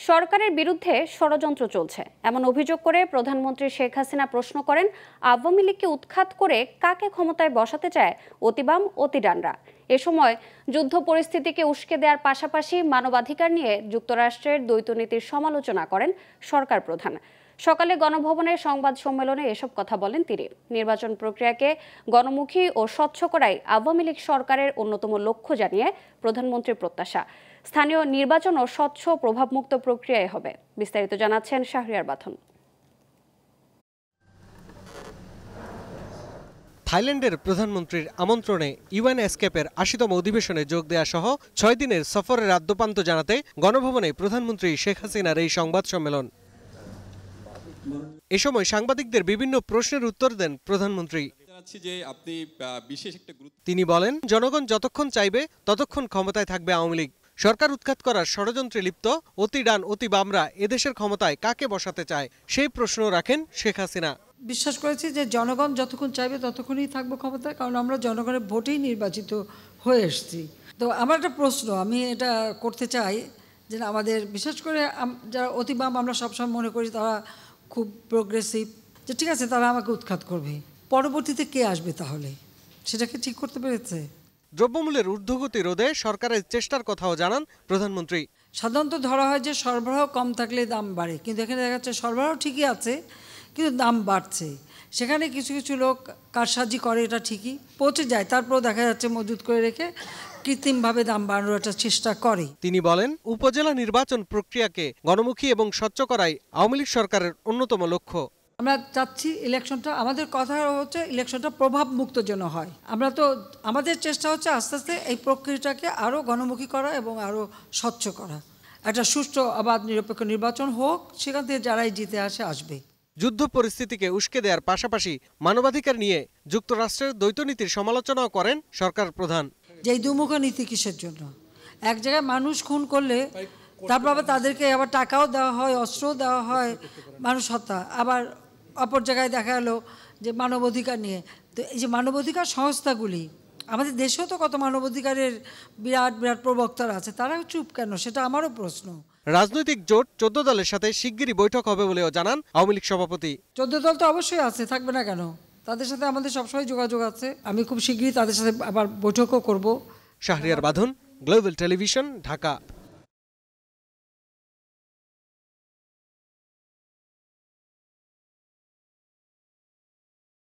সরকারের বিরুদ্ধে ষড়যন্ত্র চলছে এমন অভিযোগ করে প্রধানমন্ত্রী শেখ হাসিনা প্রশ্ন করেন, আওয়ামী লীগকে উৎখাত করে কাকে ক্ষমতায় বসাতে চায় অতিবাম অতিডানরা। এ সময় যুদ্ধ পরিস্থিতিকে উস্কে দেওয়ার পাশাপাশি মানবাধিকার নিয়ে যুক্তরাষ্ট্রের দ্বৈতনীতির সমালোচনা করেন সরকার প্রধান। সকালে গণভবনের সংবাদ সম্মেলনে এসব কথা বলেন তিনি। নির্বাচন প্রক্রিয়াকে গণমুখী ও স্বচ্ছ করাই আওয়ামী লীগ সরকারের অন্যতম লক্ষ্য জানিয়ে প্রধানমন্ত্রীর প্রত্যাশা, স্থানীয় নির্বাচনও স্বচ্ছ প্রভাবমুক্ত প্রক্রিয়ায় হবে। বিস্তারিত জানাচ্ছেন শাহরিয়ার বাঁধন। থাইল্যান্ডের প্রধানমন্ত্রীর আমন্ত্রণে ইউএন এসকেপের ৮০তম অধিবেশনে যোগ দেয়া সহ ৬ দিনের সফরের আদ্যপান্ত জানাতে গণভবনে প্রধানমন্ত্রী শেখ হাসিনার এই সংবাদ সম্মেলন। এ সময় সাংবাদিকদের বিভিন্ন প্রশ্নের উত্তর দেন প্রধানমন্ত্রী। তিনি বলেন, জনগণ যতক্ষণ চাইবে ততক্ষণ ক্ষমতায় থাকবে আওয়ামী লীগ। সরকার উৎখাত করার ষড়যন্ত্রে লিপ্ত অতি ডান অতি বামরা এদেশের ক্ষমতায় কাকে বসাতে চায় সেই প্রশ্ন রাখেন শেখ হাসিনা। বিশ্বাস করেছি যে জনগণ যতক্ষণ চাইবে ততক্ষণই থাকবো ক্ষমতায়, কারণ আমরা জনগণের ভোটেই নির্বাচিত হয়ে এসেছি। তো আমার একটা প্রশ্ন আমি এটা করতে চাই যে আমাদের বিশেষ করে যারা অতি বাম আমরা সবসময় মনে করি তারা খুব প্রোগ্রেসিভ, যে ঠিক আছে তারা আমাকে উৎখাত করবে, পরবর্তীতে কে আসবে তাহলে সেটাকে ঠিক করতে পেরেছে? দ্রব্যমূল্যের ঊর্ধ্বগতি রোধে সরকারের চেষ্টার কথাও জানান প্রধানমন্ত্রী। সাধারণত ধরা হয় যে সরবরাহ কম থাকলে দাম বাড়ে, কিন্তু এখানে দেখা যাচ্ছে সরবরাহ ঠিকই আছে কিন্তু দাম বাড়ছে। সেখানে কিছু কিছু লোক কারসাজি করে, এটা ঠিকই পৌঁছে যায়, তারপরেও দেখা যাচ্ছে মজুত করে রেখে কৃত্রিমভাবে দাম বাড়ানোর একটা চেষ্টা করে। তিনি বলেন, উপজেলা নির্বাচন প্রক্রিয়াকে গণমুখী এবং স্বচ্ছ করাই আওয়ামী লীগ সরকারের অন্যতম লক্ষ্য। আমরা চাচ্ছি ইলেকশনটা, আমাদের কথা হচ্ছে ইলেকশনটা প্রভাব মুক্ত যেন হয়। আমরা তো আমাদের চেষ্টা হচ্ছে আস্তে আস্তে এই প্রক্রিয়াটাকে আরও গণমুখী করা এবং আরও স্বচ্ছ করা। একটা সুষ্ঠু অবাধ নিরপেক্ষ নির্বাচন হোক, সেখান থেকে যারাই জিতে আসবে। যুদ্ধ পরিস্থিতিকে উস্কে দেওয়ার পাশাপাশি মানবাধিকার নিয়ে যুক্তরাষ্ট্রের দ্বৈতনীতির সমালোচনাও করেন সরকার প্রধান। যে এই দুমুখ নীতি কিসের জন্য? এক জায়গায় মানুষ খুন করলে তারপর আবার তাদেরকে আবার টাকাও দেওয়া হয়, অস্ত্রও দেওয়া হয়, মানুষ হত্যা, আবার অপর জায়গায় দেখা গেলো যে মানবাধিকার নিয়ে। তো এই যে মানবাধিকার সংস্থাগুলি, আমাদের দেশেও তো কত মানবাধিকারের বিরাট বিরাট প্রবক্তারা আছে, তারাও চুপ কেন? সেটা আমারও প্রশ্ন। রাজনৈতিক জোট ১৪ দলের সাথে শিগগিরই বৈঠক হবে বলেও জানান আওয়ামী লীগ সভাপতি। ১৪ দল তো অবশ্যই আছে, থাকবে না কেন? তাদের সাথে আমাদের সবসময় যোগাযোগ আছে, আমি খুব শিগগিরই তাদের সাথে আবার বৈঠকও করব। শাহরিয়ার বাঁধন, গ্লোবাল টেলিভিশন, ঢাকা।